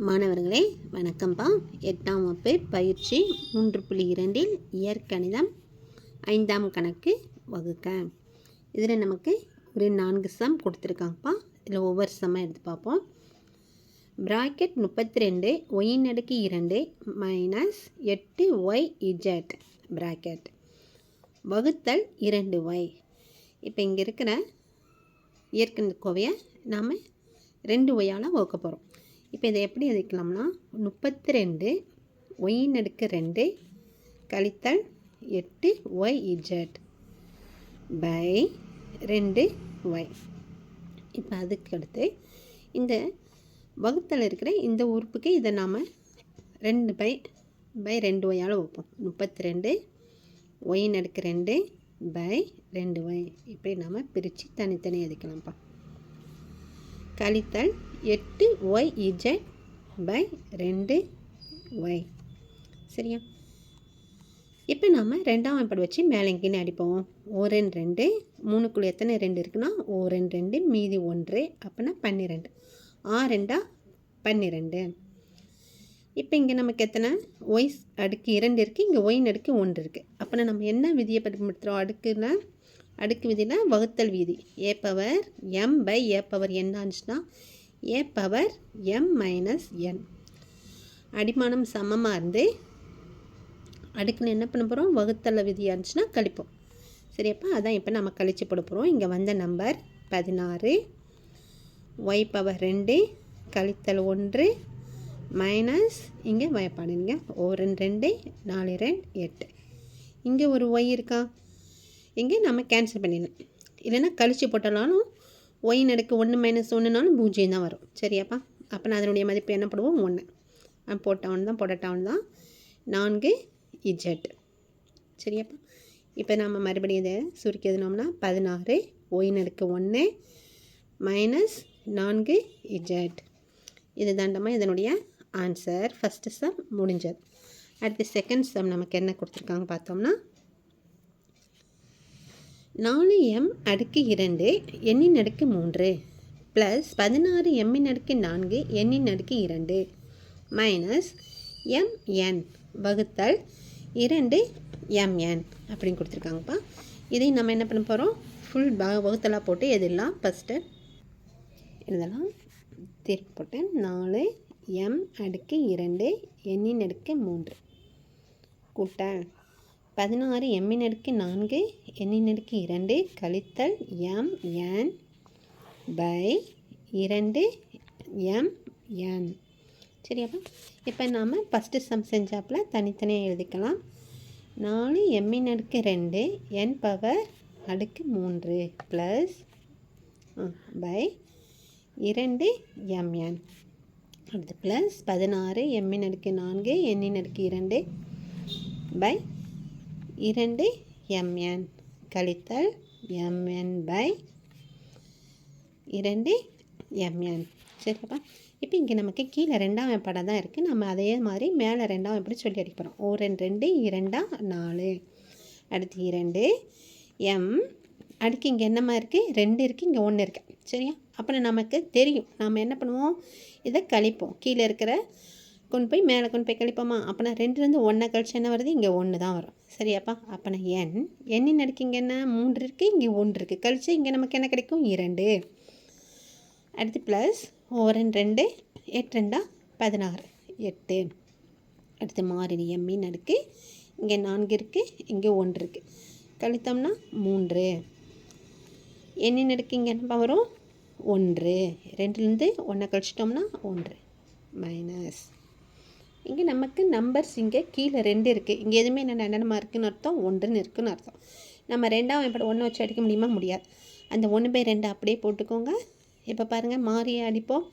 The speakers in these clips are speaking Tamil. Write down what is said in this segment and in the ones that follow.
மாணவர்களே வணக்கம்பா. 8ஆம் வகுப்பு பயிற்சி 3.2 இயற்கணிதம் 5ஆம் கணக்கு வகுக்க. இதில் நமக்கு ஒரு 4 சம் கொடுத்துருக்காங்கப்பா. இதில் ஒவ்வொரு சம்மாக எடுத்து பார்ப்போம். Bracket 32 y2 minus 8yz bracket வகுத்தல் 2y. இப்போ இங்கே இருக்கிற இயற்கணித கோவையை நாம் 2yயால் வகுக்க போகிறோம். இப்போ இதை எப்படி எழுதிக்கலாம்னா 32 y2 கழித்தல் 8yz பை 2y. இப்போ அதுக்கு அடுத்து இந்த வகுத்தல் இருக்கிற இந்த உறுப்புக்கு இதை நாம் 2y வகுப்போம். 32 y2 பை 2y இப்படி நாம் பிரித்து தனித்தனி எழுதிக்கலாம்ப்பா. கழித்தல் 8yz பை 2y. சரியா? இப்போ நாம் 2ஆம் வாய்ப்பாடு வச்சு மேலே எங்கேன்னு அடிப்போம். 1 2 3க்குள்ளே எத்தனை 2 இருக்குன்னா 1 2 மீதி 1 அப்படின்னா 12. 6 2 12. இப்போ இங்கே நமக்கு எத்தனை y அடுக்கு 2 இருக்குது, இங்கே y அடுக்கு 1 இருக்குது. அப்படின்னா நம்ம என்ன விதியை பயன்படுத்துகிறோம்? அடுக்கு விதியில் வகுத்தல் விதி. a power m by a power n ஆச்சுன்னா a power m minus n. அடிமானம் சமமாக இருந்து அடுக்குன்னு என்ன பண்ண போகிறோம்? வகுத்தல் விதி ஆச்சுன்னா கழிப்போம். சரியாப்பா? அதான் இப்போ நம்ம கழிச்சு போட போகிறோம். இங்கே வந்த நம்பர் 16 y பவர் 2 கழித்தல் 1 மைனஸ் இங்கே வயப்பாடுங்க 1 2 4 2 8. இங்கே ஒரு y இருக்கா? இங்கே நம்ம கேன்சல் பண்ணிடணும். இல்லைன்னா கழிச்சு போட்டாலும் y அடுக்கு 1 மைனஸ் 1னாலும் 0 தான் வரும். சரியாப்பா? அப்போ நான் அதனுடைய மதிப்பு என்ன போடுவோம்? 1 போட்டவன் தான் போடட்டவன் தான் 4z. சரியாப்பா? இப்போ நம்ம மறுபடியும் இதை சுருக்கி எழுதினோம்னா 16 y அடுக்கு 1 மைனஸ் 4z. இது தாண்டமாக இதனுடைய ஆன்சர். ஃபஸ்ட்டு சம் முடிஞ்சது. அடுத்து செகண்ட் சம் நமக்கு என்ன கொடுத்துருக்காங்க பார்த்தோம்னா 4m அடுக்கு 2 n அடுக்கு 3 ப்ளஸ் 16m அடுக்கு 4 n அடுக்கு 2 மைனஸ் mn வகுத்தல் 2mn அப்படின்னு கொடுத்துருக்காங்கப்பா. இதையும் நம்ம என்ன பண்ண போகிறோம்? ஃபுல் வகுத்தலாக போட்டு எதெல்லாம் ஃபஸ்ட்டு இதெல்லாம் திருப்பி போட்டு 4m அடுக்கு 2 n அடுக்கு 3 கூட்டல் 16 m அடுக்கு 4 n அடுக்கு 2 கழித்தல் mn பை 2mn. சரியாப்பா? இப்போ நாம் ஃபஸ்ட்டு சம் செஞ்சாப்பில் தனித்தனியாக எழுதிக்கலாம். 4m அடுக்கு 2 n பவர் அடுக்கு 3 ப்ளஸ் பை 2mn. அடுத்து ப்ளஸ் 16 m அடுக்கு 4 n அடுக்கு 2 பை 2mn கழித்தல் mn பை 2mn. சரிப்பா? இப்போ இங்கே நமக்கு கீழே 2ஆம் வாய்ப்பாடாக தான் இருக்குது. நம்ம அதே மாதிரி மேலே 2ஆம் வாய்ப்பாடு சொல்லி அடிக்கிறோம். 1 2 2 4. அடுத்து 2 m அடுக்கு இங்கே என்னம்மா இருக்குது? 2 இருக்குது, இங்கே 1 இருக்குது. சரியா? அப்புறம் நமக்கு தெரியும் நம்ம என்ன பண்ணுவோம்? இதை கழிப்போம். கீழே இருக்கிற கொண்டு போய் மேலே கொண்டு போய் கழிப்போமா? அப்போனா 2லேருந்து 1 கழிச்சு என்ன வருது? இங்கே 1 தான் வரும். சரியாப்பா? அப்போனா n அடுக்கு இங்கே என்ன 3 இருக்குது, இங்கே 1 இருக்குது. கழிச்சு இங்கே நமக்கு என்ன கிடைக்கும்? 2. அடுத்து ப்ளஸ் 1 2 8 2 16 8. அடுத்து மாறிலி m அடுக்கு இங்கே 4 இருக்குது, இங்கே 1 இருக்குது. கழித்தோம்னா 3. n அடுக்கு இங்கே என்ன வரும்? 1. 2லேருந்து 1 கழிச்சிட்டோம்னா 1 மைனஸ் இங்கே நமக்கு நம்பர்ஸ் இங்கே கீழே 2 இருக்குது. இங்கே எதுவுமே என்னென்னமா இருக்குதுன்னு அர்த்தம்? 1ன்னு இருக்குதுன்னு அர்த்தம். நம்ம 2ஆம் வாய்ப்பாடு 1 வச்சு அடிக்க முடியுமா? முடியாது. அந்த 1/2 அப்படியே போட்டுக்கோங்க. இப்போ பாருங்கள், மாறியை அடிப்போம்.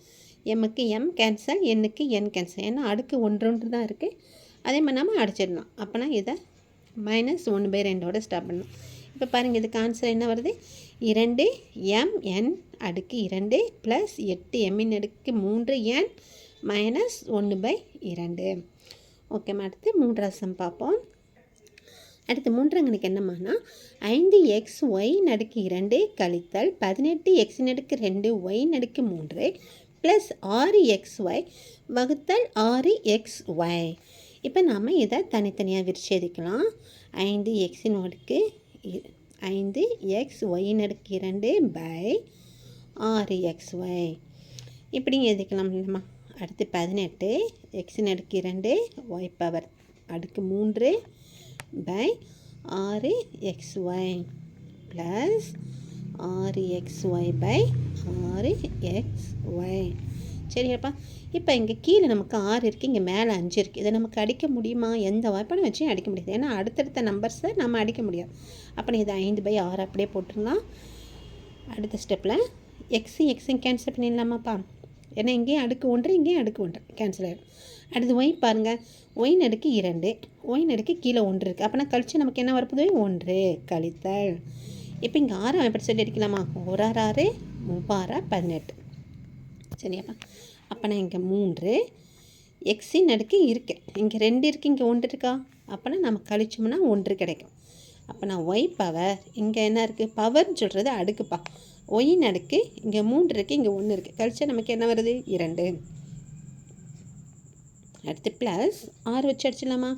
எம்முக்கு m கேன்சல், என்னுக்கு n கேன்சல். ஏன்னா அடுக்கு 1 தான் இருக்குது. அதே மாதிரி நம்ம அடிச்சிடலாம். அப்போனா இதை மைனஸ் 1/2 ஸ்டாப் பண்ணணும். இப்போ பாருங்கள், இதுக்கு ஆன்சர் என்ன வருது? 2mn அடுக்கு 2 ப்ளஸ் 8m அடுக்கு 3n மைனஸ் 1/2. ஓகேம்மா. அடுத்து 3ஆம் சம் பார்ப்போம். அடுத்து 3ஆம் கணக்கு என்னம்மானா 5xy அடுக்கு 2 கழித்தல் 18x அடுக்கு 2 y அடுக்கு 3 ப்ளஸ் 6xy வகுத்தல் 6xy. இப்போ நாம் இதை தனித்தனியாக விரிச்சு எழுதிக்கலாம். 5xன் அடுக்கு 5xyன் அடுக்கு 2 பை 6xy இப்படி எழுதிக்கலாம் இல்லைம்மா. அடுத்து 18 எக்ஸின் அடுக்கு 2 ஒய் பவர் அடுக்கு 3 by 6xy plus 6xy by 6xy. சரியாப்பா. இப்போ இங்கே கீழே நமக்கு 6 இருக்குது, இங்கே மேலே 5 இருக்குது. இதை நமக்கு அடிக்க முடியுமா? எந்த வாய்ப்பாடும் வச்சு அடிக்க முடியாது. ஏன்னா அடுத்தடுத்த நம்பர்ஸை நம்ம அடிக்க முடியாது. அப்போ இது 5/6 அப்படியே போட்டுடலாம். அடுத்த ஸ்டெப்பில் எக்ஸும் கேன்சல் பண்ணிடலாமாப்பா. ஏன்னா இங்கேயும் அடுக்கு 1 இங்கேயும் அடுக்கு 1 கேன்சல் ஆகிடும். அடுத்து ஒய் பாருங்கள், ஒயின் அடுக்கு 2 ஒயின் அடுக்கு கீழே 1 இருக்குது. அப்போனா கழிச்சு நமக்கு என்ன வரப்போது? 1 கழித்தல். இப்போ இங்கே 6 எப்படி சொல்லி அடிக்கலாமா? 1 6 3 18. சரியாப்பா. அப்போனா இங்கே 3 எக்ஸின் அடுக்கு இருக்குது, இங்கே 2 இருக்குது, இங்கே 1 இருக்கா? அப்போனா நம்ம கழிச்சோம்னா 1 கிடைக்கும். அப்போனா ஒய் பவர் இங்கே என்ன இருக்குது? பவர்னு சொல்கிறது அடுக்குப்பா. ஒயின் அடுக்கு இங்கே 3 இருக்குது, இங்கே 1 இருக்குது. கழிச்சா நமக்கு என்ன வருது? 2. அடுத்து ப்ளஸ் 6 வச்சு அடிச்சிடலாமா?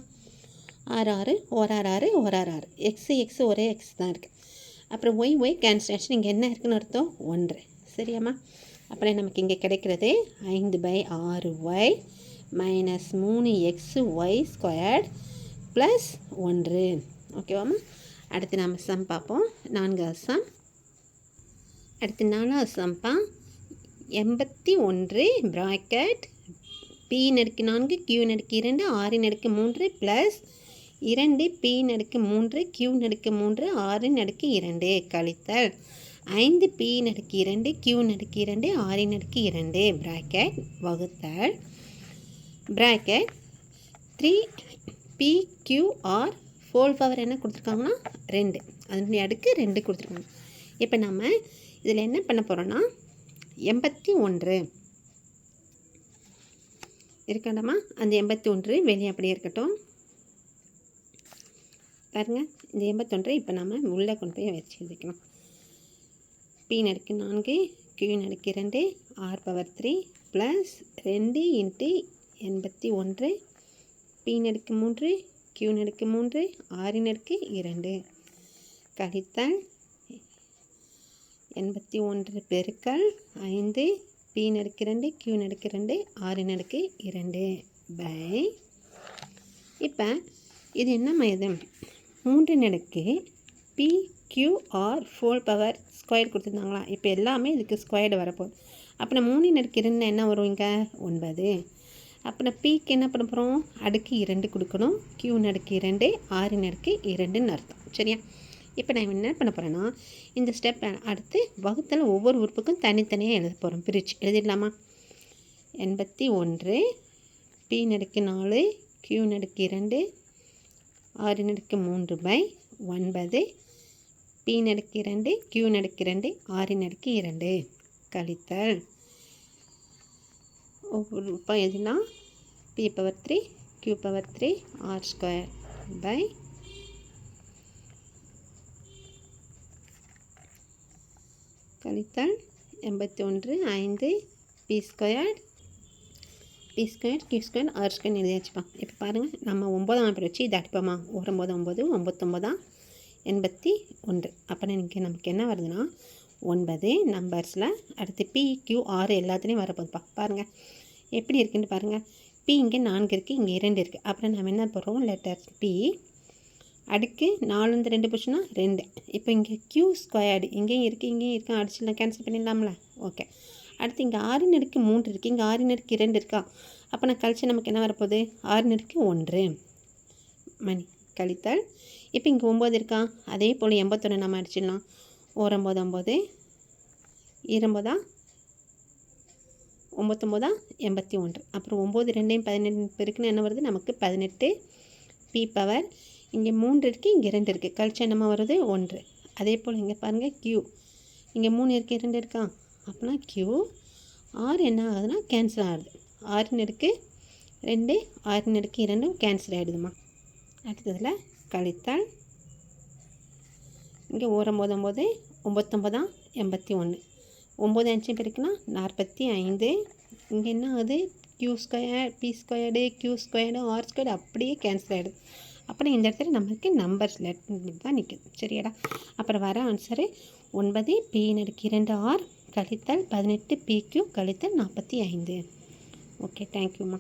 6 6 1 6 1 6 எக்ஸ் ஒரே எக்ஸ் தான் இருக்குது. அப்புறம் ஒய் கேன்சலேஷன் இங்கே என்ன இருக்குதுன்னு அர்த்தம்? 1. சரியாம்மா. அப்புறம் நமக்கு இங்கே கிடைக்கிறது 5/6y மைனஸ் 3xy² ப்ளஸ் 1. ஓகேவாம்மா. அடுத்து நம்ம சம் பார்ப்போம். 4வது சம். அடுத்து 4வது சம்பா 81 bracket p/4 q/2 6/3 plus 2p/3 q/3 6/2 கழித்தல் 5p/2 q/2 6/2 ப்ராக்கெட் வகுத்தல் ப்ராக்கெட் 3pqr ஹோல் பவர் என்ன கொடுத்துருக்காங்கன்னா 2, அதனுடைய அடுக்கு 2 கொடுத்துருக்காங்க. இப்போ நம்ம இதில் என்ன பண்ண போகிறோன்னா 81 இருக்கண்டாமா, அந்த 81 வெளியே அப்படியே இருக்கட்டும். பாருங்கள், இந்த 81 இப்போ நம்ம உள்ளே கொண்டு போய் வச்சு எழுதிக்கலாம். p/4 q/2 r/3 plus 2 × 81 p/3 q/3 r/2 கழித்தல் 81 பெருக்கல் 5 p/2 q/2 r/2 பை. இப்போ இது என்னம்மா? இது 3 pqr ஹோல் பவர் ஸ்கொயர் கொடுத்துருந்தாங்களா? இப்போ எல்லாமே இதுக்கு ஸ்கொயர்டு வரப்போகுது. அப்புறம் 3 என்ன வரும்? இங்கே 9. அப்புறம் பிக்கு என்ன பண்ண போகிறோம்? அடுக்கு 2 கொடுக்கணும். q/2 r/2ன்னு அர்த்தம். சரியா? இப்போ நான் என்ன பண்ண போகிறேன்னா இந்த ஸ்டெப் அடுத்து வகுத்தல் ஒவ்வொரு உறுப்புக்கும் தனித்தனியாக எழுத போகிறோம். பிரித்து எழுதிடலாமா? 81 p/4 q/2 r/3 by 9 p/2 q/2 r/2 கழித்தல் ஒவ்வொரு உறுப்பாக எழுதினா p/3 q/3 r² பை கழித்தல் 81 5 p² q² r² எழுதியாச்சுப்பா. இப்போ பாருங்கள், நம்ம 9ஆம் நம்பர் வச்சு இதை அடிப்போமா? 9 9 99 81. அப்போ நமக்கு என்ன வருதுன்னா 9 நம்பர்ஸில் அடுத்து pqr எல்லாத்துலேயும் வரப்போகுதுப்பா. பாருங்கள் எப்படி இருக்குன்னு பாருங்கள். p இங்கே 4 இருக்குது, இங்கே 2 இருக்குது. அப்புறம் நம்ம என்ன போடுறோம்? லெட்டர் p அடுக்கு 4 2 போச்சுன்னா 2. இப்போ இங்கே q² இங்கேயும் இருக்குது, இங்கேயும் இருக்குது. அடிச்சுலாம் கேன்சல் பண்ணிடலாம்ல? ஓகே. அடுத்து இங்கே 6/3 இருக்குது, இங்கே 6/2 இருக்கா? அப்போ நான் கழிச்சு நமக்கு என்ன வரப்போகுது? 6/1 மணி கழித்தல். இப்போ இங்கே 9 இருக்கா? அதே போல் 81 நம்ம அடிச்சிடலாம். 9 9 29 99 81. அப்புறம் 9 2 18 பெருக்குன்னு என்ன வருது? நமக்கு 18 p பவர். இங்கே 3 இருக்குது, இங்கே 2 இருக்குது. கழிச்சு என்னமா வருது? 1. அதே போல் இங்கே பாருங்கள் q இங்கே 3 இருக்குது, 2 இருக்கா? அப்படின்னா q r என்ன ஆகுதுன்னா கேன்சல் ஆகுது. 6/2 6/2 கேன்சல் ஆகிடுதுமா. அடுத்ததில் கழித்தால் இங்கே 9 9 99 81. 9 5 பெருக்குன்னா 45 இங்கே என்ன ஆகுது, q square p squared q squared r squared அப்படியே கேன்சல் ஆகிடுது. அப்புறம் இந்த இடத்துல நமக்கு நம்பர்ஸ் தான் நிற்குது. சரியாடா? அப்புறம் வர ஆன்சரு 9 p2r கழித்தல் 18 pq கழித்தல் 45. ஓகே, தேங்க்யூம்மா.